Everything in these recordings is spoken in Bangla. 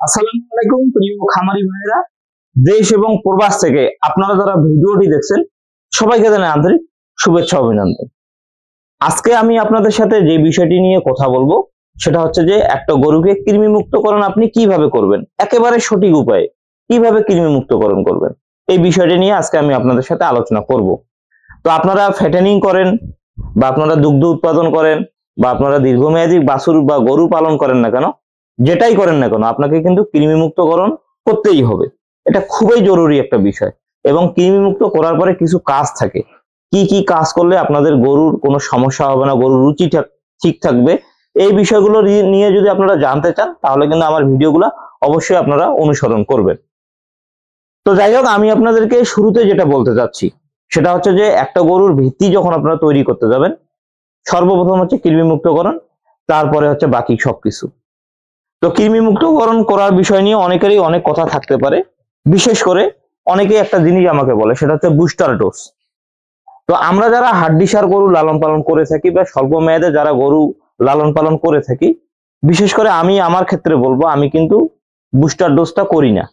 আসসালামু আলাইকুম প্রিয় খামারি ভাইরা, দেশ এবং প্রবাস থেকে আপনারা যারা ভিডিওটি দেখছেন সবাইকে জানাই আন্তরিক শুভেচ্ছা অভিনন্দন। আজকে আমি আপনাদের সাথে যে বিষয়টি নিয়ে কথা বলবো সেটা হচ্ছে যে একটা গরুকে কৃমি মুক্তকরণ আপনি কিভাবে করবেন, একেবারে সঠিক উপায়ে কিভাবে কৃমি মুক্তকরণ করবেন, এই বিষয়টি নিয়ে আজকে আমি আপনাদের সাথে আলোচনা করব। তো আপনারা ফ্যাটেনিং করেন বা আপনারা দুগ্ধ উৎপাদন করেন বা আপনারা দীর্ঘমেয়াদী বাছুর বা গরু পালন করেন না কেন, যেটাই করেন না কেন আপনাকে কিন্তু কৃমি মুক্তকরণ করতেই হবে। এটা খুবই জরুরি একটা বিষয়। এবং কৃমি মুক্ত করার পরে কিছু কাজ থাকে, কি কি কাজ করলে আপনাদের গরুর কোনো সমস্যা হবে না, গরুর রুচি ঠিক থাকবে, এই বিষয়গুলো নিয়ে যদি আপনারা জানতে চান তাহলে কিন্তু আমার ভিডিওগুলো অবশ্যই আপনারা অনুসরণ করবেন। তো যাই হোক, আমি আপনাদেরকে শুরুতে যেটা বলতে চাচ্ছি সেটা হচ্ছে যে একটা গরুর ভিত্তি যখন আপনারা তৈরি করতে যাবেন, সর্বপ্রথম হচ্ছে কৃমি মুক্তকরণ, তারপরে হচ্ছে বাকি সবকিছু। তো কৃমি মুক্তকরণ করার বিষয় নিয়ে অনেকেরই অনেক কথা থাকতে পারে। বিশেষ করে অনেকে একটা জিনিস আমাকে বলে, সেটা হচ্ছে বুস্টার ডোজ। তো আমরা যারা হাড্ডিসার গরু লালন পালন করে থাকি বা স্বল্প মেয়াদে যারা গরু লালন পালন করে থাকি, বিশেষ করে আমি আমার ক্ষেত্রে বলবো আমি কিন্তু বুস্টার ডোজটা করি না,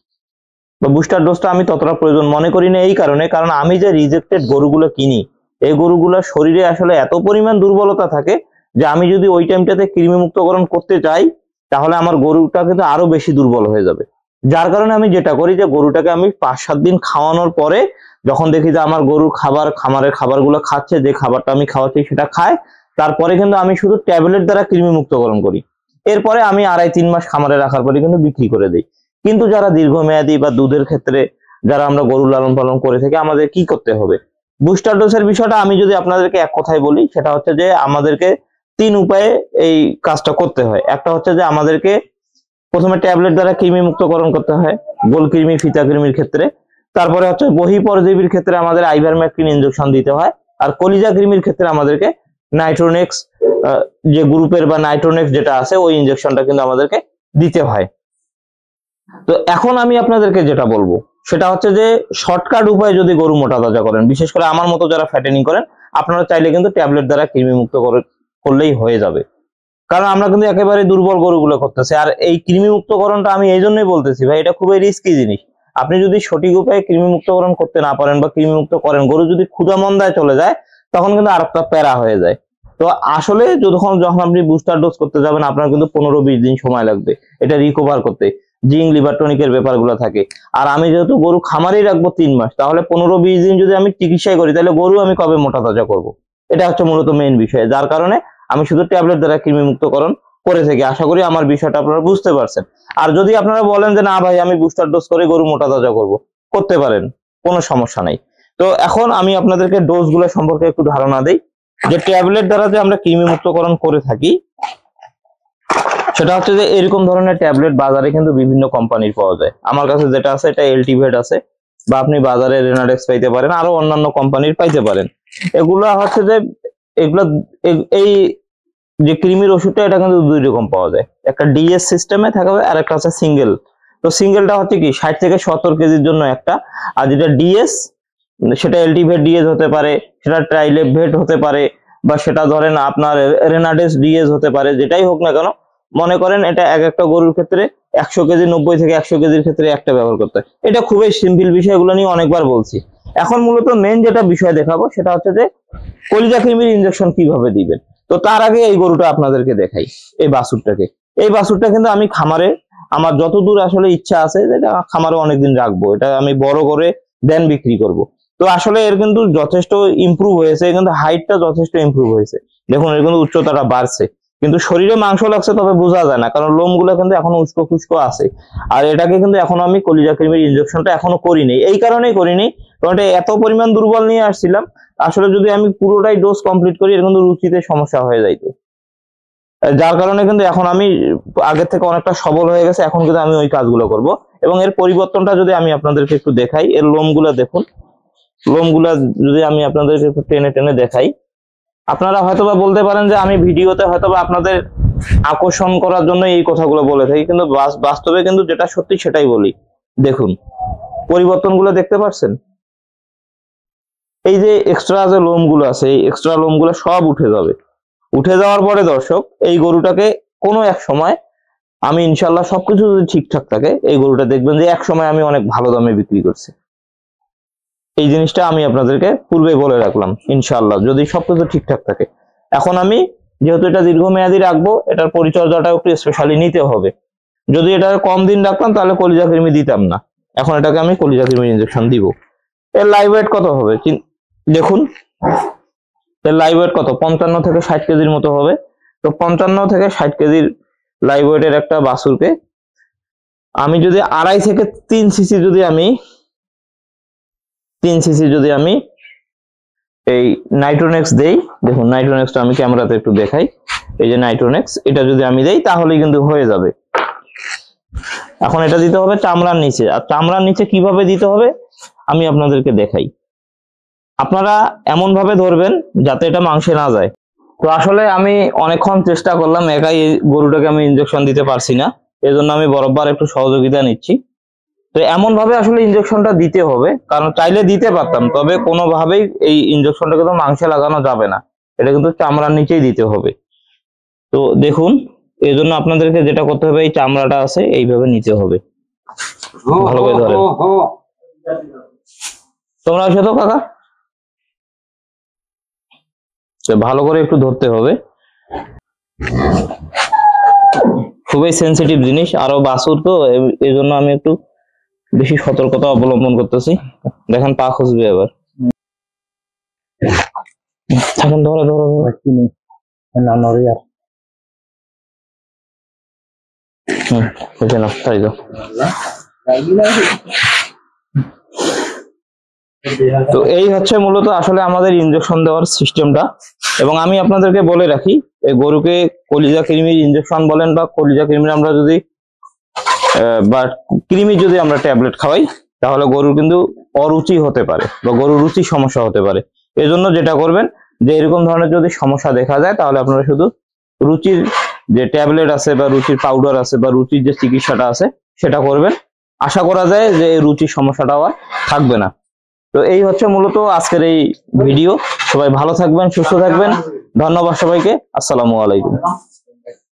বা বুস্টার ডোজটা আমি ততটা প্রয়োজন মনে করি না। এই কারণ আমি যে রিজেক্টেড গরুগুলো কিনি, এই গরুগুলোর শরীরে আসলে এত পরিমাণ দুর্বলতা থাকে যে আমি যদি ওই টাইমটাতে কৃমি মুক্তকরণ করতে চাই তাহলে আমার গরুটা কিন্তু আরো বেশি দুর্বল হয়ে যাবে। যার কারণে আমি যেটা করি যে গরুটাকে আমি 5-7 দিন খাওয়ানোর পরে যখন দেখি যে আমার গরুর খামারের খাবারগুলো খাচ্ছে, যে খাবারটা আমি খাওয়াচ্ছি সেটা খায়, তারপরে কিন্তু আমি শুধু ট্যাবলেট দ্বারা কৃমি মুক্তকরণ করি। এরপরে আমি 2.5-3 মাস খামারে রাখার পরে কিন্তু বিক্রি করে দিই। কিন্তু যারা দীর্ঘমেয়াদী বা দুধের ক্ষেত্রে যারা আমরা গরু লালন পালন করে থাকি, আমাদের কি করতে হবে? বুস্টার ডোজের বিষয়টা আমি যদি আপনাদেরকে এক কথায় বলি, সেটা হচ্ছে যে আমাদেরকে 3 উপায়ে এই কাজটা করতে হয়। একটা হচ্ছে যে আমাদেরকে প্রথমে ট্যাবলেট দ্বারা কৃমি মুক্তকরণ করতে হয় গোল কৃমি, ফিতা কৃমির ক্ষেত্রে। তারপরে হচ্ছে বহি পরজীবীর ক্ষেত্রে আমাদের আইভারমেকটিন ইনজেকশন দিতে হয়। আর কলিজা কৃমির ক্ষেত্রে আমাদেরকে নাইট্রোনেক্স যে গ্রুপের বা নাইট্রোনেক্স যেটা আছে ওই ইনজেকশনটা কিন্তু আমাদেরকে দিতে হয়। তো এখন আমি আপনাদেরকে যেটা বলবো সেটা হচ্ছে যে শর্টকাট উপায়ে যদি গরু মোটা তাজা করেন, বিশেষ করে আমার মতো যারা ফ্যাটেনিং করেন, আপনারা চাইলে কিন্তু ট্যাবলেট দ্বারা কৃমি মুক্ত করলেই হয়ে যাবে। কারণ আমরা কিন্তু একেবারে দুর্বল গরুগুলো করতেছি। আর এই কৃমি মুক্তকরণটা আমি এই জন্যই বলতেছি ভাই, এটা খুবই রিস্কি জিনিস। আপনি যদি সঠিক উপায়ে কৃমি মুক্তকরণ করতে না পারেন বা কৃমি মুক্ত করেন, গরু যদি ক্ষুধা মন্দায় চলে যায় তখন কিন্তু আর একটা প্যারা হয়ে যায়। তো আসলে যখন যখন আপনি বুস্টার ডোজ করতে যাবেন আপনার কিন্তু 15-20 দিন সময় লাগবে এটা রিকভার করতে। জিঙ্ক, লিভার টনিকের ব্যাপারগুলো থাকে। আর আমি যেহেতু গরু খামারেই রাখবো 3 মাস, তাহলে 15-20 দিন যদি আমি চিকিৎসাই করি তাহলে গরু আমি কবে মোটা তাজা করবো? এটা হচ্ছে মূলত মেইন বিষয়। যার কারণে আমি শুধু ট্যাবলেট দ্বারা কৃমি মুক্তকরণ করে থাকি। আশা করি আমার বিষয়টা আপনারা বুঝতে পারছেন। আর যদি আপনারা বলেন যে না ভাই আমি বুস্টার ডোজ করে গরু মোটা তাজা করবো, করতে পারেন, কোনো সমস্যা নাই। তো এখন আমি আপনাদেরকে ডোজ গুলো সম্পর্কে একটু ধারণা দেই। যে ট্যাবলেট দ্বারা যে আমরা কৃমি মুক্তকরণ করে থাকি সেটা হচ্ছে যে এরকম ধরনের ট্যাবলেট বাজারে কিন্তু বিভিন্ন কোম্পানির পাওয়া যায়। আমার কাছে যেটা আছে এটা এলটিভেট আছে, বা আপনি বাজারে রেনাডেক্স পাইতে পারেন, আরো অন্যান্য কোম্পানির পাইতে পারেন। এগুলা হচ্ছে যে এগুলা এই যে কৃমির ওষুধটা এটা কিন্তু 2 রকম পাওয়া যায়, একটা ডিএস সিস্টেমে থাকবে আর একটা আছে সিঙ্গেল। তো সিঙ্গেলটা হচ্ছে কি 60 থেকে 70 কেজির জন্য একটা, আর যেটা ডিএস সেটা এলটিভেট ডিএস হতে পারে, সেটা ট্রাইলেভেট হতে পারে, বা সেটা ধরেন আপনার রেনাডেস ডিএস হতে পারে। যেটাই হোক না কেন, মনে করেন এটা এক একটা গরুর ক্ষেত্রে 100 কেজি, 90 থেকে 100 কেজির ক্ষেত্রে একটা ব্যবহার করতে হয়। এটা খুবই সিম্পল বিষয়, এগুলো নিয়ে অনেকবার বলছি। এখন মূলত মেন যেটা বিষয় দেখাবো সেটা হচ্ছে যে কলিজা কৃমির ইনজেকশন কিভাবে দিবেন। তো তার আগে এই গরুটা আপনাদেরকে দেখাই, এই বাছুরটাকে। এই বাছুরটা কিন্তু আমি খামারে আমার যতদূর আসলে ইচ্ছা আছে যেটা খামারে অনেকদিন রাখবো, এটা আমি বড় করে দেন বিক্রি করব। তো আসলে এর কিন্তু যথেষ্ট ইমপ্রুভ হয়েছে, কিন্তু হাইটটা যথেষ্ট ইমপ্রুভ হয়েছে। দেখুন এর কিন্তু উচ্চতাটা বাড়ছে, কিন্তু শরীরে মাংস লাগছে তবে বোঝা যায় না, কারণ লোমগুলো কিন্তু এখনো উস্কো খুস্কো আছে। আর এটাকে কিন্তু এখনো আমি কলিজা কৃমির ইনজেকশনটা এখনো করিনি। এই কারণেই করিনি কারণ এটা এত পরিমাণ দুর্বল নিয়ে আসছিলাম। আসলে যদি আমি পুরোটাই ডোজ কমপ্লিট করি এর কিন্তু রুচিতে সমস্যা হয়ে যাইতো। যার কারণে কিন্তু এখন আমি আগের থেকে অনেকটা সবল হয়ে গেছে, এখন কিন্তু আমি ওই কাজগুলো করব। এবং এর পরিবর্তনটা যদি আমি আপনাদেরকে একটু দেখাই, এর লোমগুলা দেখুন, লোমগুলা যদি আমি আপনাদেরকে একটু টেনে টেনে দেখাই, আপনারা হয়তোবা বলতে পারেন যে আমি ভিডিওতে হয়তোবা আপনাদের আকর্ষণ করার জন্য এই কথাগুলো বলে থাকি, কিন্তু বাস্তবে কিন্তু যেটা সত্যি সেটাই বলি। দেখুন পরিবর্তনগুলো দেখতে পাচ্ছেন? এই যে এক্সট্রা যে লোমগুলো আছে এই এক্সট্রা লোমগুলো সব উঠে যাবে। উঠে যাওয়ার পরে দর্শক এই গরুটাকে কোনো এক সময় আমি ইনশাল্লাহ সবকিছু যদি ঠিকঠাক থাকে এই গরুটা দেখবেন যে এক সময় আমি অনেক ভালো দামে বিক্রি করছি। এই জিনিসটা আমি আপনাদেরকে পূর্বে বলে রাখলাম। ইনশাল্লাহ যদি সবকিছু ঠিকঠাক থাকে। এখন আমি যেহেতু এটা দীর্ঘমেয়াদী রাখবো, এটার পরিচর্যাটা একটু স্পেশালি নিতে হবে। যদি এটা কম দিন রাখতাম তাহলে কলিজা কৃমি দিতাম না, এখন এটাকে আমি কলিজা কৃমির ইনজেকশন দিব। এর লাইভ ওয়েট কত হবে দেখুন, এর লাইভ ওয়েট কত 55 থেকে 60 কেজির মতো হবে। তো 55 থেকে 60 কেজির লাইভ ওয়েটের একটা বাছুরকে আমি যদি 2.5 থেকে 3 সিসি যদি আমি এই নাইট্রোনেক্স দেই, দেখুন নাইট্রোনেক্সটা আমি ক্যামেরাতে একটু দেখাই, এই যে নাইট্রোনেক্স, এটা যদি আমি দেই তাহলে কিন্তু হয়ে যাবে। এখন এটা দিতে হবে চামড়ার নিচে, আর চামড়ার নিচে কিভাবে দিতে হবে আমি আপনাদেরকে দেখাই। আপনারা এমন ভাবে ধরবেন যাতে এটা মাংসে না যায়। তো আসলে আমি অনেকক্ষণ চেষ্টা করলাম, একাই এই গরুটাকে আমি ইনজেকশন দিতে পারছি না, এজন্য আমি বরাবর একটু সহযোগিতা নিচ্ছি। তো এমন ভাবে আসলে ইনজেকশনটা দিতে হবে, কারণ চাইলে দিতে পারতাম, তবে কোনোভাবেই এই ইনজেকশনটা কিন্তু মাংসে লাগানো যাবে না, এটা কিন্তু চামড়ার নিচেই দিতে হবে। তো দেখুন, এই জন্য আপনাদেরকে যেটা করতে হবে, এই চামড়াটা আছে এইভাবে নিতে হবে, ভালো করে ধরেন। তোমরা আসো তো কাকা, ভালো করে একটু ধরতে হবে, খুবই সেন্সিটিভ জিনিস, আরো বাছুর তো এই জন্য আমি একটু বেশি সতর্কতা অবলম্বন করতেছি। দেখেন পা খুঁজবে এবার, থাকেন ধরো ধরো না নড়ে আর না, তাই তো। তো এই হচ্ছে মূলত আসলে আমাদের ইনজেকশন দেওয়ার সিস্টেমটা। এবং আমি আপনাদেরকে বলে রাখি, এই গরুকে কলিজা কৃমির ইনজেকশন বলেন বা কলিজা কৃমির আমরা যদি বা কৃমি যদি আমরা ট্যাবলেট খাওয়াই, তাহলে গরুর কিন্তু অরুচি হতে পারে বা গরুর রুচির সমস্যা হতে পারে। এজন্য যেটা করবেন যে এরকম ধরনের যদি সমস্যা দেখা যায়, তাহলে আপনারা শুধু রুচির যে ট্যাবলেট আছে বা রুচির পাউডার আছে বা রুচির যে চিকিৎসাটা আছে সেটা করবেন। আশা করা যায় যে এই রুচির সমস্যাটা আর থাকবে না। তো এই হচ্ছে মূলত আজকের এই ভিডিও। সবাই ভালো থাকবেন, সুস্থ থাকবেন, ধন্যবাদ সবাইকে, আসসালামু আলাইকুম।